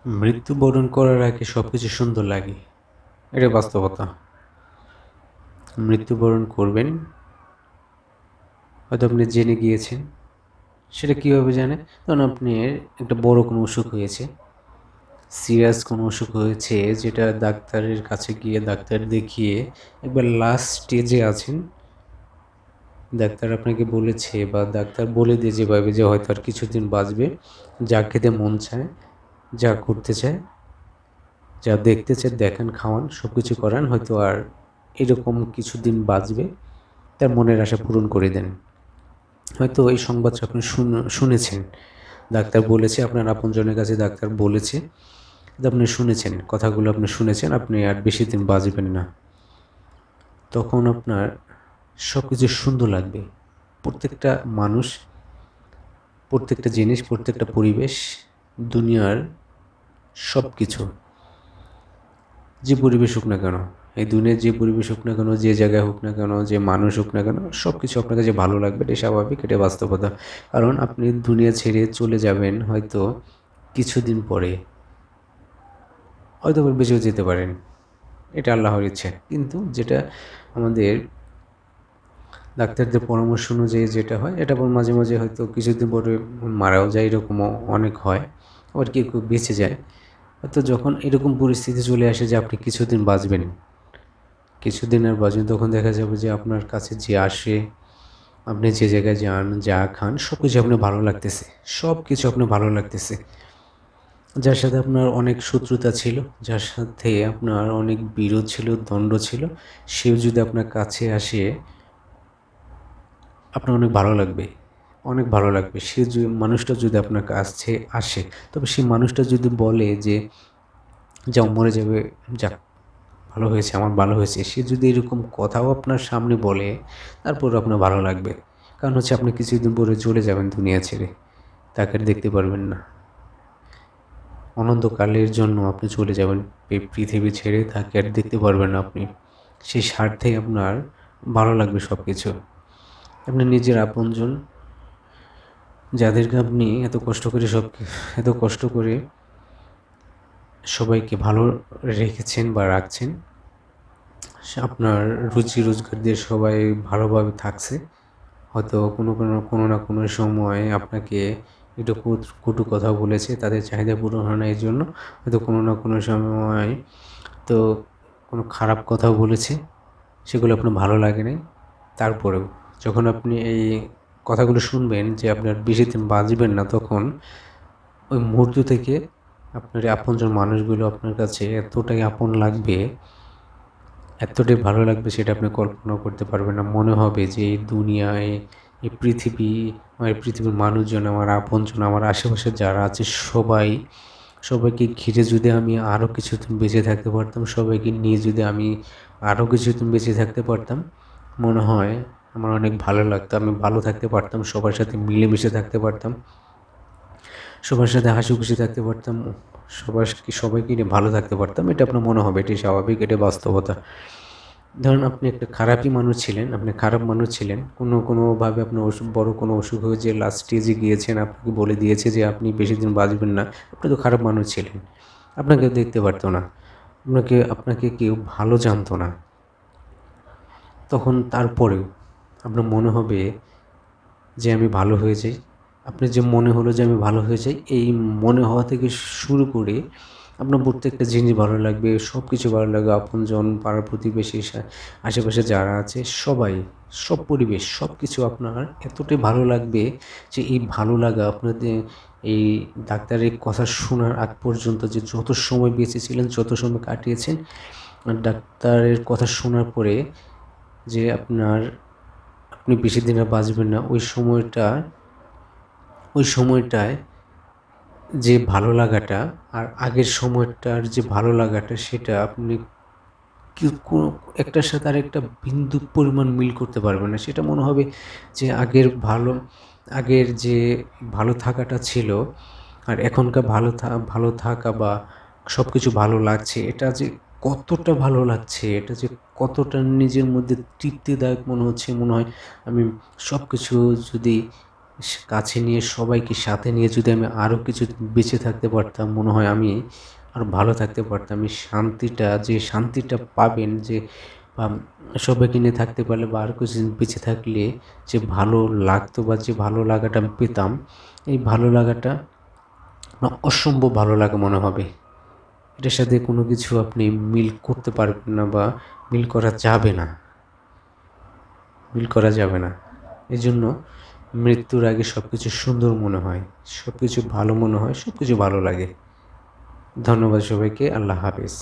মৃত্যুবরণ করার আগে সব কিছু সুন্দর লাগে, এটা বাস্তবতা। মৃত্যুবরণ করবেন, হয়তো আপনি জেনে গিয়েছেন। সেটা কীভাবে জানে? কারণ আপনি একটা বড় কোনো অসুখ হয়েছে, সিরিয়াস কোনো অসুখ হয়েছে, যেটা ডাক্তারের কাছে গিয়ে ডাক্তার দেখিয়ে একবার লাস্ট স্টেজে আছেন। ডাক্তার আপনাকে বলেছে বা ডাক্তার বলে দিয়ে যেভাবে যে হয়তো আর কিছুদিন বাঁচবে, যা খেতে মন চায়, যা করতে চায়, যা দেখতে চায় দেখান, খাওয়ান, সব কিছু করান, হয়তো আর এরকম কিছুদিন বাঁচবে, তার মনের আশা পূরণ করে দেন। হয়তো এই সংবাদটা আপনি শুনেছেন, ডাক্তার বলেছে, আপনার আপনজনের কাছে ডাক্তার বলেছে, আপনি শুনেছেন, কথাগুলো আপনি শুনেছেন, আপনি আর বেশি দিন বাঁচবেন না। তখন আপনার সব কিছু সুন্দর লাগবে। প্রত্যেকটা মানুষ, প্রত্যেকটা জিনিস, প্রত্যেকটা পরিবেশ, দুনিয়ার সব কিছু, যে পরিবেশ হোক না কেন, এই দুনিয়ার যে পরিবেশ হোক না কেন, যে জায়গায় হোক না কেন, যে মানুষ হোক না কেন, সব কিছু আপনার কাছে ভালো লাগবে, এটা স্বাভাবিক, এটা বাস্তবতা। কারণ আপনি দুনিয়া ছেড়ে চলে যাবেন হয়তো কিছুদিন পরে, হয়তো বেঁচেও যেতে পারেন, এটা আল্লাহর ইচ্ছে। কিন্তু যেটা আমাদের ডাক্তারদের পরামর্শ অনুযায়ী যেটা হয়, এটা আবার মাঝে মাঝে হয়তো কিছুদিন পরে মারাও যায়, এরকমও অনেক হয়। আবার কেউ কেউ বেঁচে যায়। হয়তো যখন এরকম পরিস্থিতি চলে আসে যে আপনি কিছুদিন বাঁচবেন, কিছুদিন আর বাঁচবেন, তখন দেখা যাবে যে আপনার কাছে যে আসে, আপনি যে জায়গায় যান, যা খান, সব কিছু আপনার ভালো লাগতেছে, সব কিছু আপনার ভালো লাগতেছে। যার সাথে আপনার অনেক শত্রুতা ছিল, যার সাথে আপনার অনেক বিরোধ ছিল, দ্বন্দ্ব ছিল, সেও যদি আপনার কাছে আসে, আপনার অনেক ভালো লাগবে, অনেক ভালো লাগবে। সে মানুষটা যদি আপনার কাছে আসে, তবে সেই মানুষটা যদি বলে যে যাও মরে যাবে, যাক ভালো হয়েছে, আমার ভালো হয়েছে, সে যদি এরকম কথাও আপনার সামনে বলে, তারপর আপনার ভালো লাগবে। কারণ হচ্ছে আপনি কিছুদিন পরে চলে যাবেন দুনিয়া ছেড়ে, তাকে আর দেখতে পারবেন না, অনন্তকালের জন্য আপনি চলে যাবেন এই পৃথিবী ছেড়ে, তাকে আর দেখতে পারবেন না আপনি। সেই স্বার্থেই আপনার ভালো লাগবে সব কিছু। আপনার নিজের আপনজন, যাদেরকে আপনি এত কষ্ট করে সবাইকে ভালো রেখেছেন বা রাখছেন, আপনার রুচি রোজগার দিয়ে সবাই ভালোভাবে থাকছে, হয়তো কোনো না কোনো সময় আপনাকে একটু কটু কথা বলেছে, তাদের চাহিদা পূরণ হয় না, এই জন্য হয়তো কোনো না কোনো সময় তো কোনো খারাপ কথাও বলেছে, সেগুলো আপনার ভালো লাগে নাই। তারপরেও যখন আপনি এই কথাগুলো শুনবেন যে আপনার বেশি দিন বাঁচবেন না, তখন ওই মুহূর্ত থেকে আপনার আপনজন মানুষগুলো আপনার কাছে এতটাই আপন লাগবে, এতটাই ভালো লাগবে, সেটা আপনি কল্পনাও করতে পারবেন না। মনে হবে যে এই দুনিয়ায়, এই পৃথিবী, আমার এই পৃথিবীর মানুষজন, আমার আপনজন, আমার আশেপাশে যারা আছে সবাইকে ঘিরে যদি আমি আরও কিছুদিন বেঁচে থাকতে পারতাম, সবাইকে নিয়ে যদি আমি আরও কিছুদিন বেঁচে থাকতে পারতাম, মনে হয় আমার অনেক ভালো লাগতো। আমি ভালো থাকতে পারতাম, সবার সাথে মিলেমিশে থাকতে পারতাম, সবার সাথে হাসি খুশি থাকতে পারতাম, সবাইকে নিয়ে ভালো থাকতে পারতাম। এটা আপনার মনে হবে, এটি স্বাভাবিক, এটা বাস্তবতা। ধরুন আপনি একটা খারাপই মানুষ ছিলেন, আপনি খারাপ মানুষ ছিলেন, কোনোভাবে আপনার বড় কোনো অসুখ হয়েছে, লাস্ট স্টেজে গিয়েছেন, আপনাকে বলে দিয়েছে যে আপনি বেশি দিন বাঁচবেন না, আপনি তো খারাপ মানুষ ছিলেন, আপনাকে দেখতে পারতো না, আপনাকে কেউ ভালো জানতো না। তখন তারপরেও আপনার মনে হবে যে আমি ভালো হয়ে যাই। আপনার যে মনে হলো যে আমি ভালো হয়ে যাই, এই মনে হওয়া থেকে শুরু করে আপনার প্রত্যেকটা জিনিস ভালো লাগবে, সব কিছু ভালো লাগবে, আপনজন, পাড়া প্রতিবেশী, আশেপাশে যারা আছে সবাই, সব পরিবেশ, সব কিছু আপনার এতটাই ভালো লাগবে যে এই ভালো লাগা আপনাদের এই ডাক্তারের কথা শোনার আগ পর্যন্ত, যে যত সময় বেঁচেছিলেন, যত সময় কাটিয়েছেন, ডাক্তারের কথা শোনার পরে যে আপনি বেশি দিন আর বাঁচবেন না, ওই সময়টায় যে ভালো লাগাটা আর আগের সময়টার যে ভালো লাগাটা, সেটা আপনি একটার সাথে আর একটা বিন্দু পরিমাণ মিল করতে পারবেন না। সেটা মনে হবে যে আগের যে ভালো থাকাটা ছিল আর এখনকার ভালো থাকা বা সব কিছু ভালো লাগছে, এটা যে কতটা ভালো লাগছে, এটা যে কতটা নিজের মধ্যে তৃপ্তিদায়ক মনে হয়, আমি সব কিছু যদি কাছে নিয়ে সবাইকে সাথে নিয়ে যদি আমি আরও কিছু বেঁচে থাকতে পারতাম, মনে হয় আমি আরও ভালো থাকতে পারতাম। এই শান্তিটা, যে শান্তিটা পাবেন, যে সবাইকে নিয়ে থাকতে পারলে বা আরও কিছুদিন বেঁচে থাকলে যে ভালো লাগতো বা যে ভালো লাগাটা আমি পেতাম, এই ভালো লাগাটা অসম্ভব ভালো লাগে মনে হবে। এটার সাথে কোনো কিছু আপনি মিল করতে পারবেন না বা মিল করা যাবে না, মিল করা যাবে না। এই জন্য মৃত্যুর আগে সব কিছু সুন্দর মনে হয়, সব কিছু ভালো মনে হয়, সব কিছু ভালো লাগে। ধন্যবাদ সবাইকে। আল্লাহ হাফেজ।